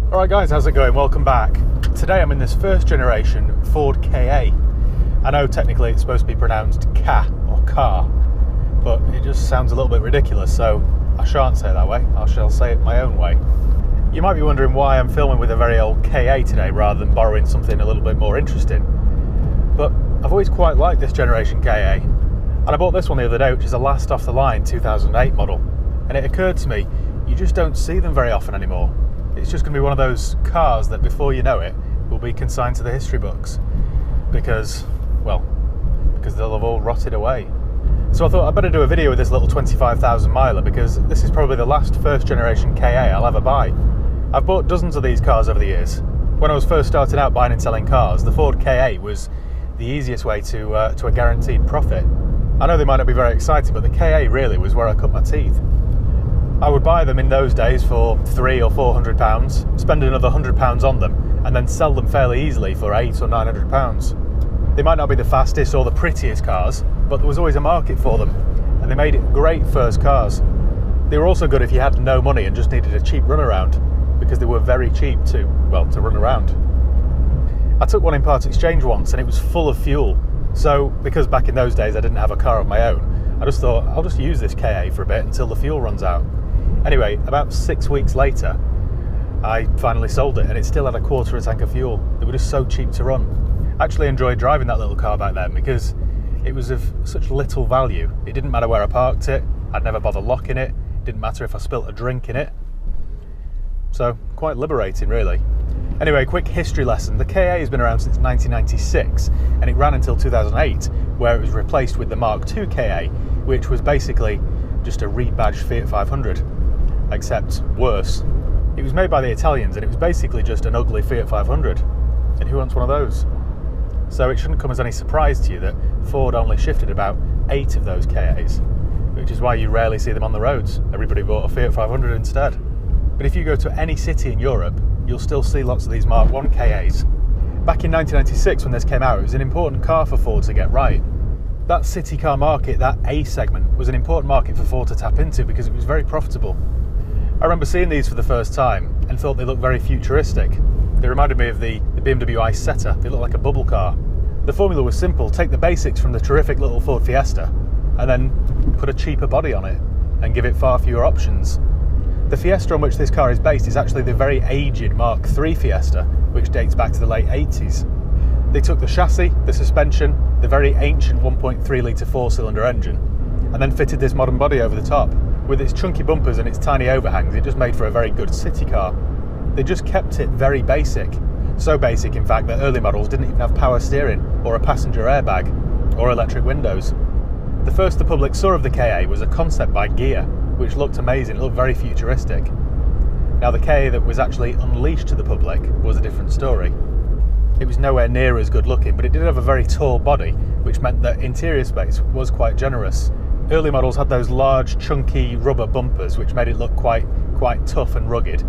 Alright guys, how's it going? Welcome back. Today I'm in this first generation Ford KA. I know technically it's supposed to be pronounced Ka or car, but it just sounds a little bit ridiculous, so I shan't say it that way. I shall say it my own way. You might be wondering why I'm filming with a very old KA today rather than borrowing something a little bit more interesting. But I've always quite liked this generation KA, and I bought this one the other day, which is a last off the line 2008 model. And it occurred to me, you just don't see them very often anymore. It's just going to be one of those cars that before you know it will be consigned to the history books because they'll have all rotted away. So I thought I'd better do a video with this little 25,000 miler because this is probably the last first generation KA I'll ever buy. I've bought dozens of these cars over the years. When I was first starting out buying and selling cars, the Ford KA was the easiest way to a guaranteed profit. I know they might not be very exciting, but the KA really was where I cut my teeth. I would buy them in those days for £300 or £400, spend another £100 on them, and then sell them fairly easily for £800 or £900. They might not be the fastest or the prettiest cars, but there was always a market for them, and they made it great first cars. They were also good if you had no money and just needed a cheap runaround, because they were very cheap to run around. I took one in part exchange once, and it was full of fuel. So, because back in those days I didn't have a car of my own, I just thought I'll just use this KA for a bit until the fuel runs out. Anyway, about 6 weeks later, I finally sold it and it still had a quarter of a tank of fuel. They were just so cheap to run. I actually enjoyed driving that little car back then because it was of such little value. It didn't matter where I parked it, I'd never bother locking it, it didn't matter if I spilt a drink in it. So, quite liberating really. Anyway, quick history lesson. The KA has been around since 1996 and it ran until 2008 where it was replaced with the Mark II KA, which was basically just a rebadged Fiat 500. Except worse. It was made by the Italians and it was basically just an ugly Fiat 500. And who wants one of those? So it shouldn't come as any surprise to you that Ford only shifted about 8 of those KAs, which is why you rarely see them on the roads. Everybody bought a Fiat 500 instead. But if you go to any city in Europe, you'll still see lots of these Mark I KAs. Back in 1996 when this came out, it was an important car for Ford to get right. That city car market, that A segment, was an important market for Ford to tap into because it was very profitable. I remember seeing these for the first time and thought they looked very futuristic. They reminded me of the BMW Isetta. They looked like a bubble car. The formula was simple: take the basics from the terrific little Ford Fiesta and then put a cheaper body on it and give it far fewer options. The Fiesta on which this car is based is actually the very aged Mark III Fiesta, which dates back to the late 80s. They took the chassis, the suspension, the very ancient 1.3 litre 4-cylinder engine, and then fitted this modern body over the top. With its chunky bumpers and its tiny overhangs, it just made for a very good city car. They just kept it very basic. So basic, in fact, that early models didn't even have power steering, or a passenger airbag, or electric windows. The first the public saw of the KA was a concept by Gear, which looked amazing, it looked very futuristic. Now the KA that was actually unleashed to the public was a different story. It was nowhere near as good looking, but it did have a very tall body, which meant that interior space was quite generous. Early models had those large, chunky rubber bumpers, which made it look quite tough and rugged,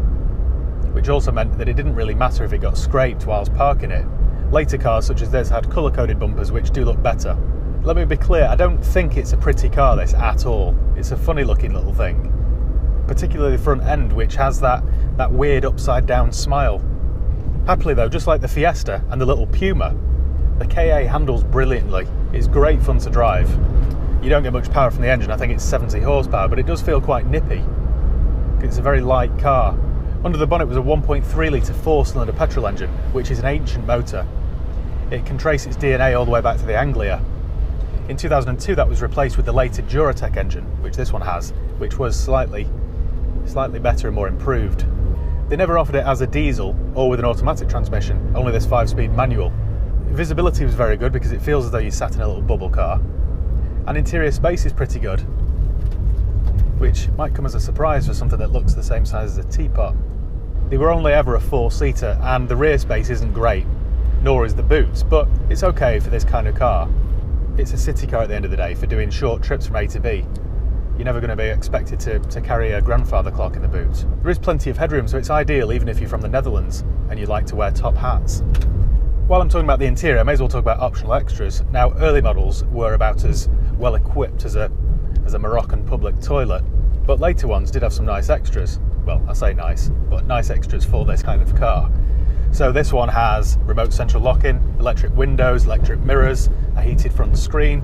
which also meant that it didn't really matter if it got scraped whilst parking it. Later cars such as this had colour-coded bumpers, which do look better. Let me be clear, I don't think it's a pretty car, this, at all. It's a funny-looking little thing, particularly the front end, which has that weird upside-down smile. Happily though, just like the Fiesta and the little Puma, the KA handles brilliantly. It's great fun to drive. You don't get much power from the engine, I think it's 70 horsepower, but it does feel quite nippy. It's a very light car. Under the bonnet was a 1.3 litre 4-cylinder petrol engine, which is an ancient motor. It can trace its DNA all the way back to the Anglia. In 2002 that was replaced with the later Duratec engine, which this one has, which was slightly better and more improved. They never offered it as a diesel or with an automatic transmission, only this 5-speed manual. Visibility was very good because it feels as though you sat in a little bubble car. And interior space is pretty good, which might come as a surprise for something that looks the same size as a teapot. They were only ever a 4-seater and the rear space isn't great, nor is the boot, but it's okay for this kind of car. It's a city car at the end of the day for doing short trips from A to B. You're never going to be expected to carry a grandfather clock in the boot. There is plenty of headroom, so it's ideal even if you're from the Netherlands and you like to wear top hats. While I'm talking about the interior, I may as well talk about optional extras. Now, early models were about as well equipped as a Moroccan public toilet. But later ones did have some nice extras. Well, I say nice, but nice extras for this kind of car. So this one has remote central lock-in, electric windows, electric mirrors, a heated front screen,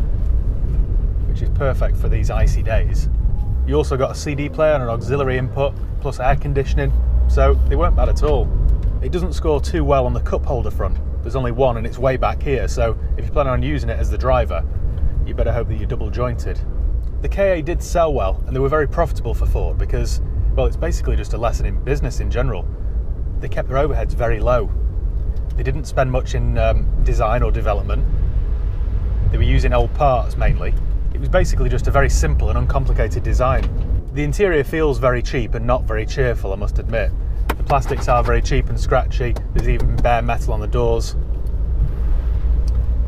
which is perfect for these icy days. You also got a CD player and an auxiliary input, plus air conditioning, so they weren't bad at all. It doesn't score too well on the cup holder front. There's only one and it's way back here, so if you plan on using it as the driver, you better hope that you're double jointed. The KA did sell well, and they were very profitable for Ford because, well, it's basically just a lesson in business in general. They kept their overheads very low. They didn't spend much in design or development. They were using old parts mainly. It was basically just a very simple and uncomplicated design. The interior feels very cheap and not very cheerful, I must admit. The plastics are very cheap and scratchy. There's even bare metal on the doors.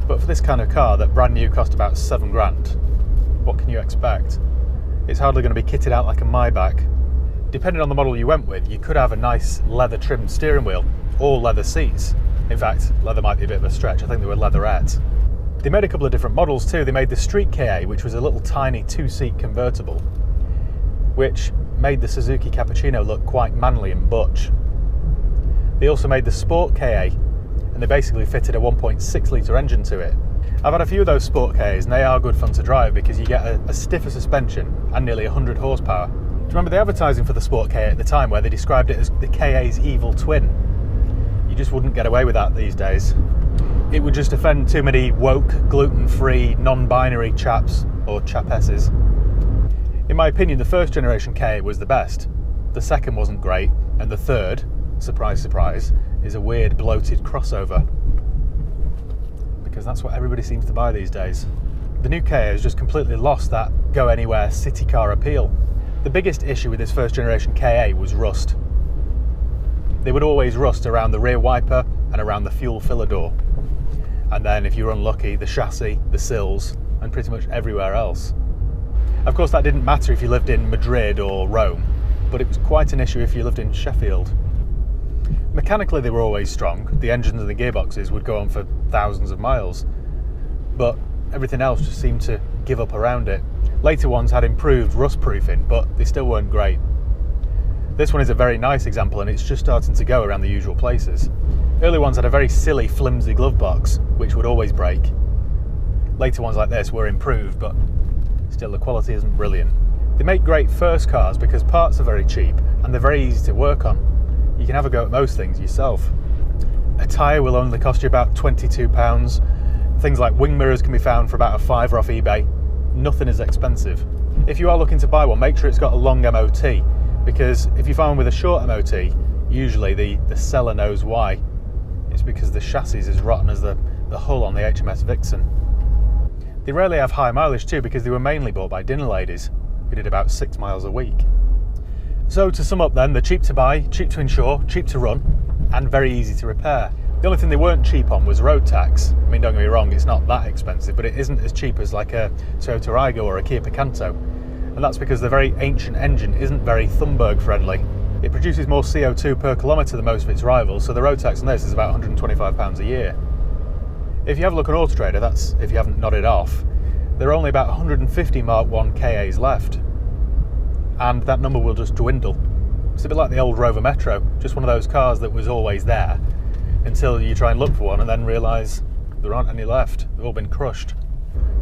But for this kind of car that brand new cost about £7,000, what can you expect? It's hardly going to be kitted out like a Maybach. Depending on the model you went with, you could have a nice leather trimmed steering wheel or leather seats. In fact, leather might be a bit of a stretch. I think they were leatherette. They made a couple of different models too. They made the Street KA, which was a little tiny 2-seat convertible, which made the Suzuki Cappuccino look quite manly and butch. They also made the Sport KA, and they basically fitted a 1.6 litre engine to it. I've had a few of those Sport KAs and they are good fun to drive because you get a stiffer suspension and nearly 100 horsepower. Do you remember the advertising for the Sport KA at the time where they described it as the KA's evil twin? You just wouldn't get away with that these days. It would just offend too many woke, gluten-free, non-binary chaps or chapesses. In my opinion, the first generation KA was the best. The second wasn't great, and the third, surprise surprise, is a weird bloated crossover. Because that's what everybody seems to buy these days. The new KA has just completely lost that go-anywhere city car appeal. The biggest issue with this first generation KA was rust. They would always rust around the rear wiper and around the fuel filler door. And then if you were unlucky, the chassis, the sills, and pretty much everywhere else. Of course that didn't matter if you lived in Madrid or Rome, but it was quite an issue if you lived in Sheffield. Mechanically they were always strong. The engines and the gearboxes would go on for thousands of miles, but everything else just seemed to give up around it. Later ones had improved rust proofing, but they still weren't great. This one is a very nice example and it's just starting to go around the usual places. Early ones had a very silly flimsy glove box, which would always break. Later ones like this were improved, but still the quality isn't brilliant. They make great first cars because parts are very cheap and they're very easy to work on. You can have a go at most things yourself. A tyre will only cost you about £22. Things like wing mirrors can be found for about a £5 off eBay. Nothing is expensive. If you are looking to buy one, make sure it's got a long MOT, because if you find one with a short MOT, usually the seller knows why. It's because the chassis is rotten as the hull on the HMS Vixen. They rarely have high mileage too because they were mainly bought by dinner ladies who did about 6 miles a week. So to sum up then, they're cheap to buy, cheap to insure, cheap to run, and very easy to repair. The only thing they weren't cheap on was road tax. I mean, don't get me wrong, it's not that expensive, but it isn't as cheap as like a Toyota Aygo or a Kia Picanto. And that's because the very ancient engine isn't very Thunberg friendly. It produces more CO2 per kilometre than most of its rivals, so the road tax on this is about £125 a year. If you have a look on Auto Trader, that's if you haven't nodded off, there are only about 150 Mark 1 KAs left. And that number will just dwindle. It's a bit like the old Rover Metro, just one of those cars that was always there until you try and look for one and then realise there aren't any left. They've all been crushed.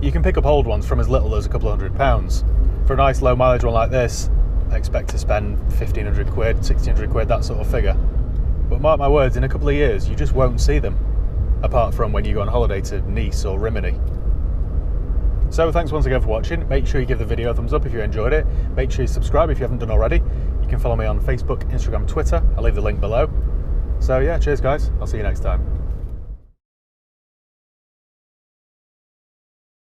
You can pick up old ones from as little as a couple of £100. For a nice low mileage one like this, I expect to spend 1,500 quid, 1,600 quid, that sort of figure. But mark my words, in a couple of years you just won't see them, apart from when you go on holiday to Nice or Rimini. So thanks once again for watching. Make sure you give the video a thumbs up if you enjoyed it. Make sure you subscribe if you haven't done already. You can follow me on Facebook, Instagram, Twitter. I'll leave the link below. So yeah, cheers guys. I'll see you next time.